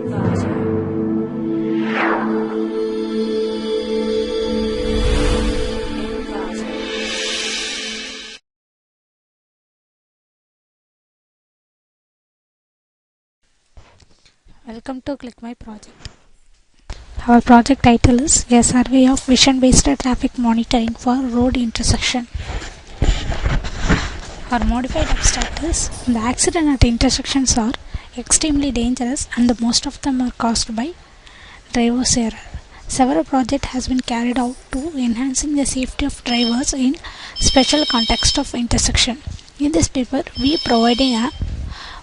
Welcome to Click My Project. Our project title is A Survey of Vision-Based Traffic Monitoring for Road Intersection. Our modified abstract is the accidents at intersections are extremely dangerous and most of them are caused by driver's error. Several projects has been carried out to enhancing the safety of drivers in special context of intersection. In this paper, we providing a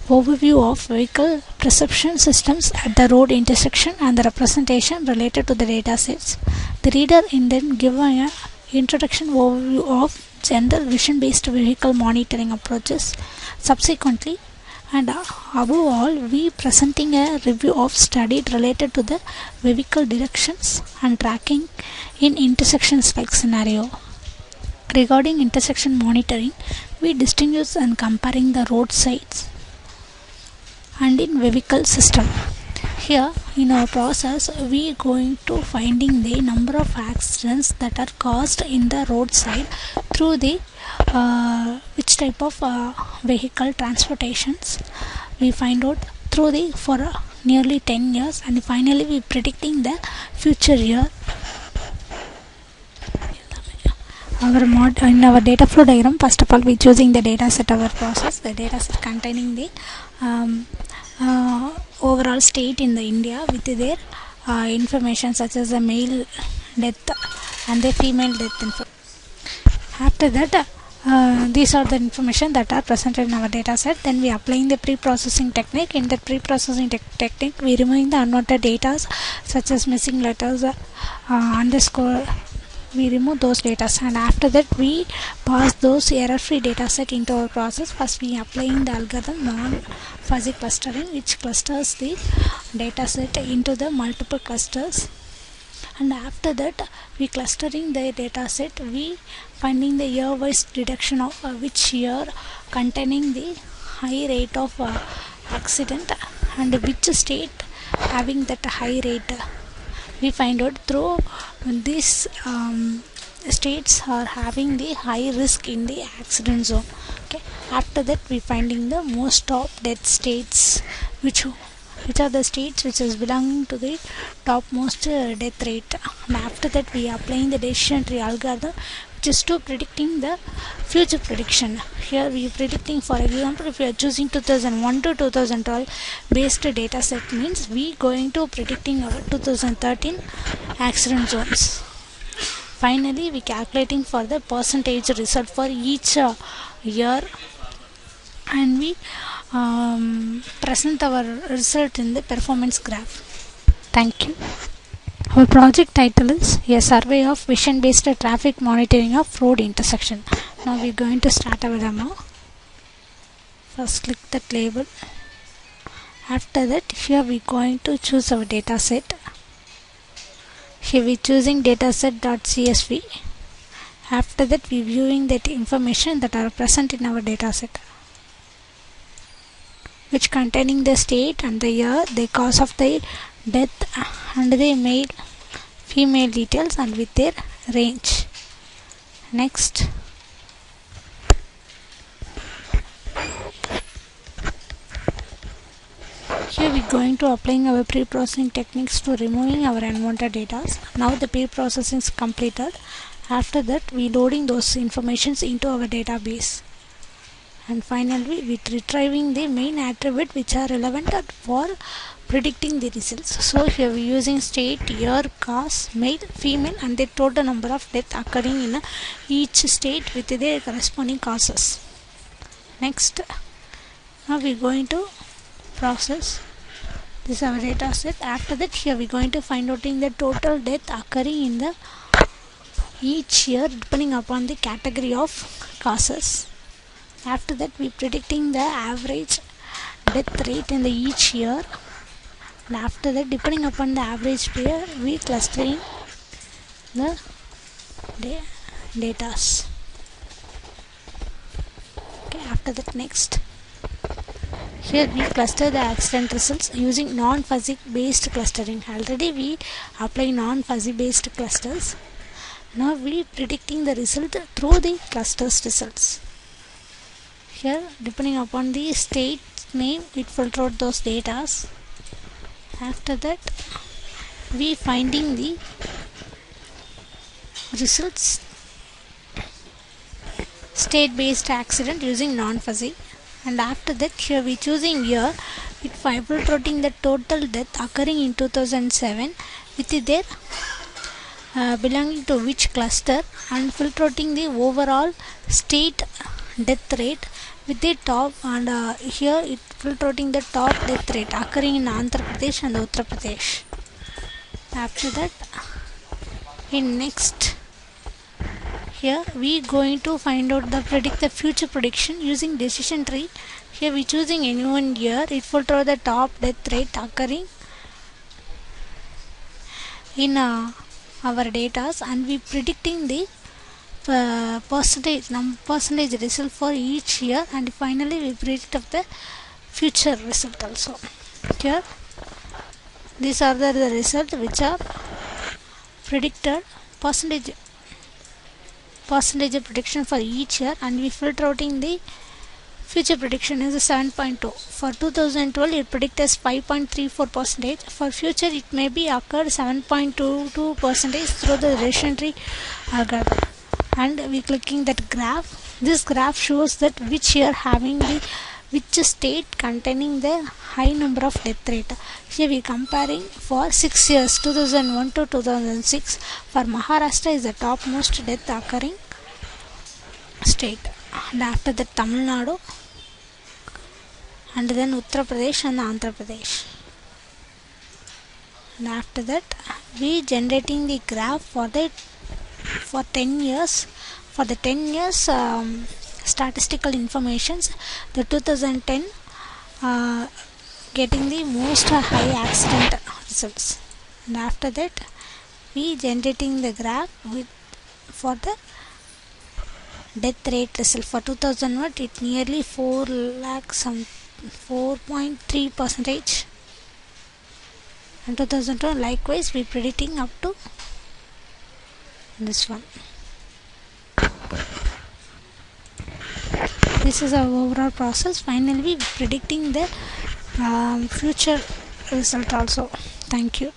overview of vehicle perception systems at the road intersection and the representation related to the data sets. The reader in then give an introduction overview of general vision-based vehicle monitoring approaches. Subsequently, and above all, we presenting a review of study related to the vehicle directions and tracking in intersections like scenario. Regarding intersection monitoring, we distinguish and comparing the roadsides and in vehicle system. Here in our process we going to finding the number of accidents that are caused in the roadside through the which type of vehicle transportations we find out through the for nearly 10 years, and finally we predicting the future year. In our data flow diagram, first of all we choosing the data set of our process, the data set containing the overall state in the India with their information such as the male death and the female death info. After that these are the information that are presented in our data set. Then we applying the pre-processing technique. In the pre-processing technique we removing the unwanted data such as missing letters, underscore. We remove those data, and after that we pass those error-free data set into our process. First we applying the algorithm non-fuzzy clustering, which clusters the data set into the multiple clusters, and after that we clustering the data set, we finding the year-wise deduction of which year containing the high rate of accident and which state having that high rate. We find out through these states are having the high risk in the accident zone. Okay. After that we finding the most of death states, which are the states which is belonging to the topmost death rate. And after that we applying the decision tree algorithm, which is to predicting the future prediction. Here we are predicting, for example, if we are choosing 2001 to 2012 based data set, means we going to predicting our 2013 accident zones. Finally we calculating for the percentage result for each year, and we present our result in the performance graph. Thank you. Our project title is A Survey of Vision-Based Traffic Monitoring of Road Intersection. Now we are going to start our demo. First click that label. After that, here we are going to choose our data set. Here we are choosing dataset.csv. After that we are viewing that information that are present in our data set, which containing the state and the year, the cause of the death and the male female details and with their range. Next, here we are going to applying our pre-processing techniques to removing our unwanted data. Now the pre-processing is completed. After that we loading those informations into our database, and finally we retrieving the main attribute which are relevant for predicting the results. So here we are using state, year, cause, male, female, and the total number of deaths occurring in each state with their corresponding causes. Next, now we are going to process this our data set. After that, here we are going to find out in the total death occurring in the each year depending upon the category of causes. After that we predicting the average death rate in the each year, and after that depending upon the average year we clustering the datas. Okay, after that next Here we cluster the accident results using non-fuzzy based clustering. Already we apply non-fuzzy based clusters. Now we predicting the result through the clusters results. Here, depending upon the state name, it filter out those data. After that, we finding the results state based accident using non-fuzzy, and after that here we choosing year, it filtering the total death occurring in 2007 with their belonging to which cluster, and filtering the overall state death rate with the top, and here it filtering the top death rate occurring in Andhra Pradesh and Uttar Pradesh. After that, in next, here we going to find out the future prediction using decision tree. Here we choosing any one year, it filter the top death rate occurring in our data, and we predicting the percentage result for each year, and finally we predict of the future result also. Here these are the results which are predicted percentage prediction for each year, and we filter out in the future prediction is 7.2. For 2012 it predicted 5.34%. For future it may be occurred 7.22% through the decision tree algorithm. And we clicking that graph. This graph shows that which year having the which state containing the high number of death rate. Here we comparing for 6 years 2001 to 2006. For Maharashtra is the topmost death occurring state, and after that Tamil Nadu, and then Uttar Pradesh and Andhra Pradesh. And after that we generating the graph for 10 years. For the 10 years statistical informations, the 2010 getting the most high accident results, and after that we generating the graph with for the death rate result. For 2001 it nearly 4 lakh some 4.3%, and 2002 likewise we predicting up to this one. This is our overall process. Finally we predicting the future result also. Thank you.